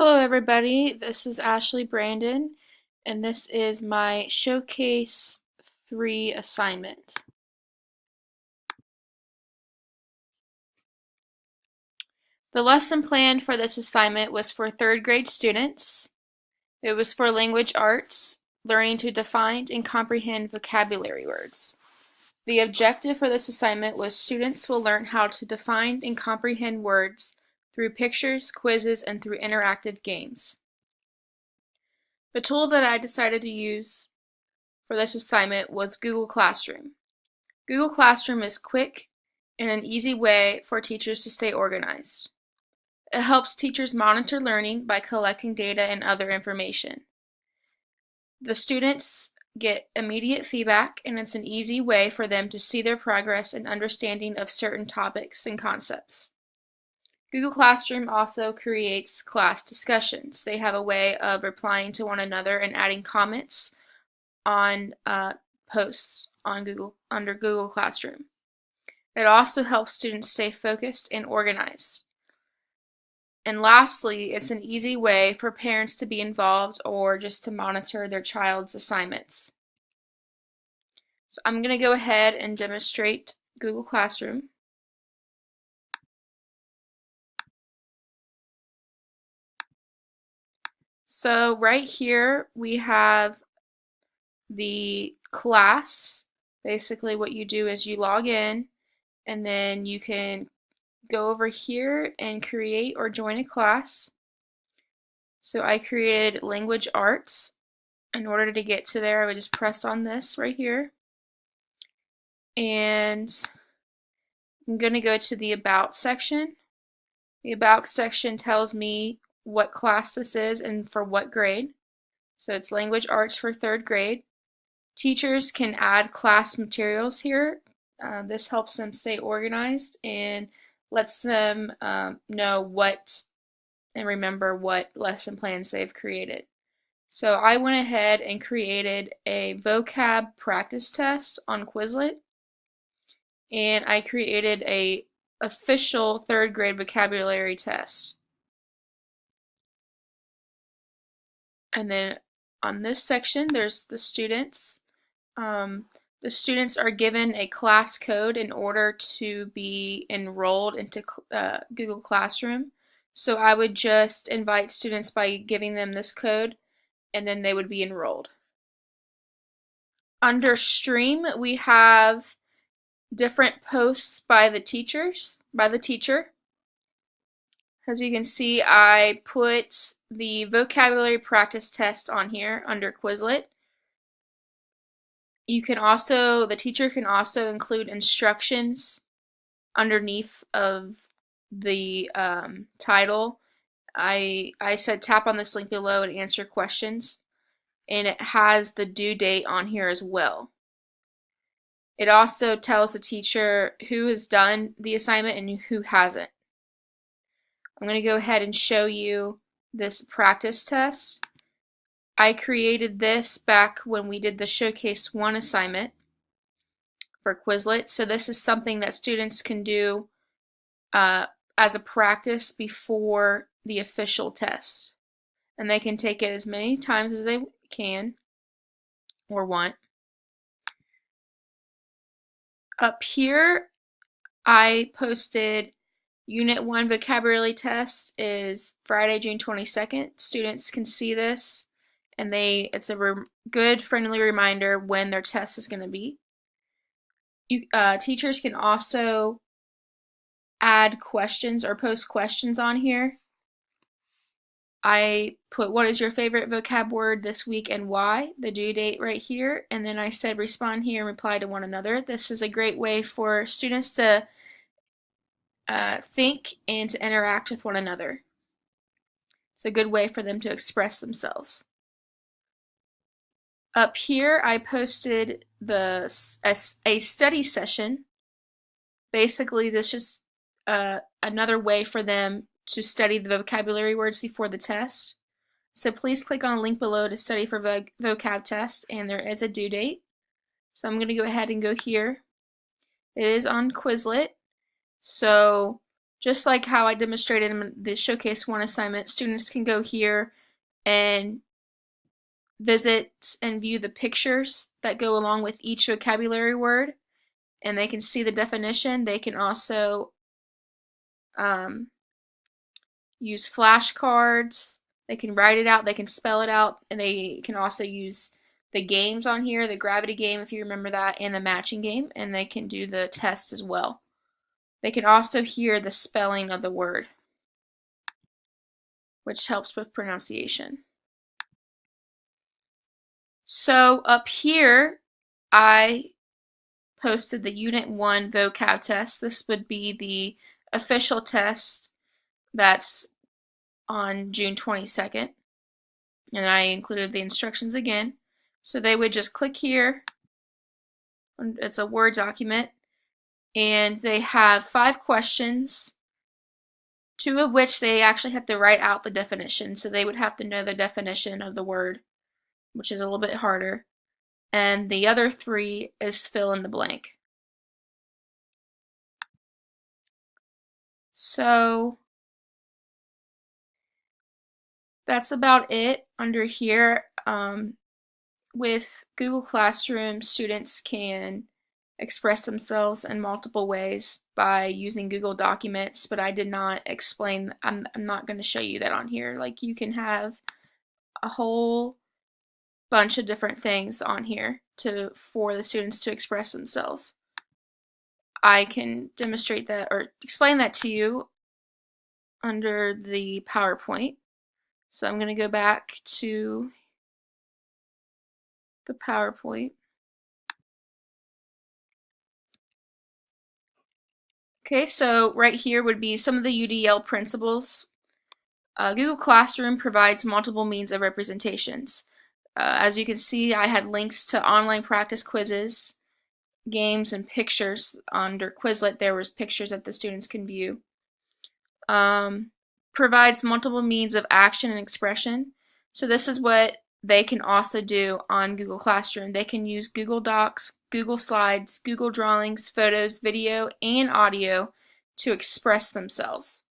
Hello everybody, this is Ashley Brandon, and this is my Showcase 3 assignment. The lesson plan for this assignment was for 3rd grade students. It was for language arts, learning to define and comprehend vocabulary words. The objective for this assignment was students will learn how to define and comprehend words through pictures, quizzes, and through interactive games. The tool that I decided to use for this assignment was Google Classroom. Google Classroom is quick and an easy way for teachers to stay organized. It helps teachers monitor learning by collecting data and other information. The students get immediate feedback, and it's an easy way for them to see their progress and understanding of certain topics and concepts. Google Classroom also creates class discussions. They have a way of replying to one another and adding comments on posts on under Google Classroom. It also helps students stay focused and organized. And lastly, it's an easy way for parents to be involved or just to monitor their child's assignments. So I'm going to go ahead and demonstrate Google Classroom. So right here we have the class. Basically what you do is you log in, and then you can go over here and create or join a class. So I created language arts. In order to get to there, I would just press on this right here. And I'm going to go to the About section. The About section tells me what class this is and for what grade. So it's language arts for 3rd grade. Teachers can add class materials here. This helps them stay organized and lets them know what and remember what lesson plans they've created. So I went ahead and created a vocab practice test on Quizlet, and I created a official 3rd grade vocabulary test. And then on this section, there's the students. The students are given a class code in order to be enrolled into Google Classroom. So I would just invite students by giving them this code, and then they would be enrolled. Under Stream, we have different posts by the teacher. As you can see, I put the vocabulary practice test on here under Quizlet. The teacher can also include instructions underneath of the title. I said tap on this link below and answer questions, and it has the due date on here as well. It also tells the teacher who has done the assignment and who hasn't. I'm going to go ahead and show you this practice test. I created this back when we did the Showcase 1 assignment for Quizlet. So this is something that students can do as a practice before the official test. And they can take it as many times as they can or want. Up here, I posted Unit 1 vocabulary test is Friday, June 22nd. Students can see this, and it's a good friendly reminder when their test is going to be. Teachers can also add questions or post questions on here. I put what is your favorite vocab word this week and why, the due date right here, and then I said respond here and reply to one another. This is a great way for students to think and to interact with one another. It's a good way for them to express themselves. Up here, I posted a study session. Basically, this is another way for them to study the vocabulary words before the test. So please click on the link below to study for vocab test, and there is a due date. So I'm going to go ahead and go here. It is on Quizlet. So Just like how I demonstrated in the Showcase 1 assignment, students can go here and visit and view the pictures that go along with each vocabulary word, and they can see the definition. They can also use flashcards. They can write it out, they can spell it out, and they can also use the games on here, the gravity game, if you remember that, and the matching game, and they can do the test as well. They can also hear the spelling of the word, which helps with pronunciation. So up here, I posted the Unit 1 vocab test. This would be the official test that's on June 22nd. And I included the instructions again. So they would just click here. It's a Word document. And they have 5 questions, 2 of which they actually have to write out the definition. So they would have to know the definition of the word, which is a little bit harder. And the other 3 is fill in the blank. So that's about it under here. With Google Classroom, students can express themselves in multiple ways by using Google Documents, but I did not explain, I'm not going to show you that on here. Like, you can have a whole bunch of different things on here for the students to express themselves. I can demonstrate that or explain that to you under the PowerPoint. So I'm going to go back to the PowerPoint. Okay, so right here would be some of the UDL principles. Google Classroom provides multiple means of representations. As you can see, I had links to online practice quizzes, games, and pictures. Under Quizlet, there was pictures that the students can view. Provides multiple means of action and expression. So this is what they can also do on Google Classroom. They can use Google Docs, Google Slides, Google Drawings, photos, video, and audio to express themselves.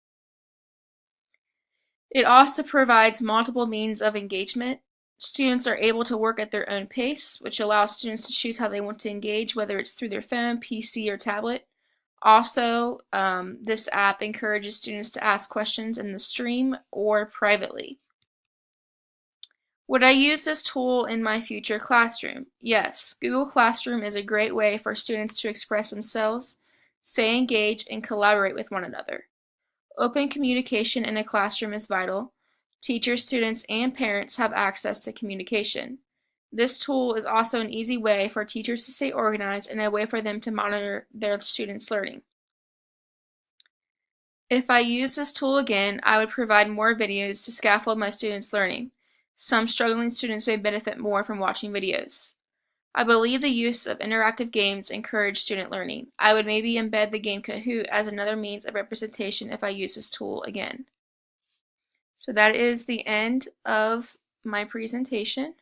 It also provides multiple means of engagement. Students are able to work at their own pace, which allows students to choose how they want to engage, whether it's through their phone, PC, or tablet. Also, this app encourages students to ask questions in the stream or privately. Would I use this tool in my future classroom? Yes, Google Classroom is a great way for students to express themselves, stay engaged, and collaborate with one another. Open communication in a classroom is vital. Teachers, students, and parents have access to communication. This tool is also an easy way for teachers to stay organized and a way for them to monitor their students' learning. If I use this tool again, I would provide more videos to scaffold my students' learning. Some struggling students may benefit more from watching videos. I believe the use of interactive games encourage student learning. I would maybe embed the game Kahoot as another means of representation if I use this tool again. So that is the end of my presentation.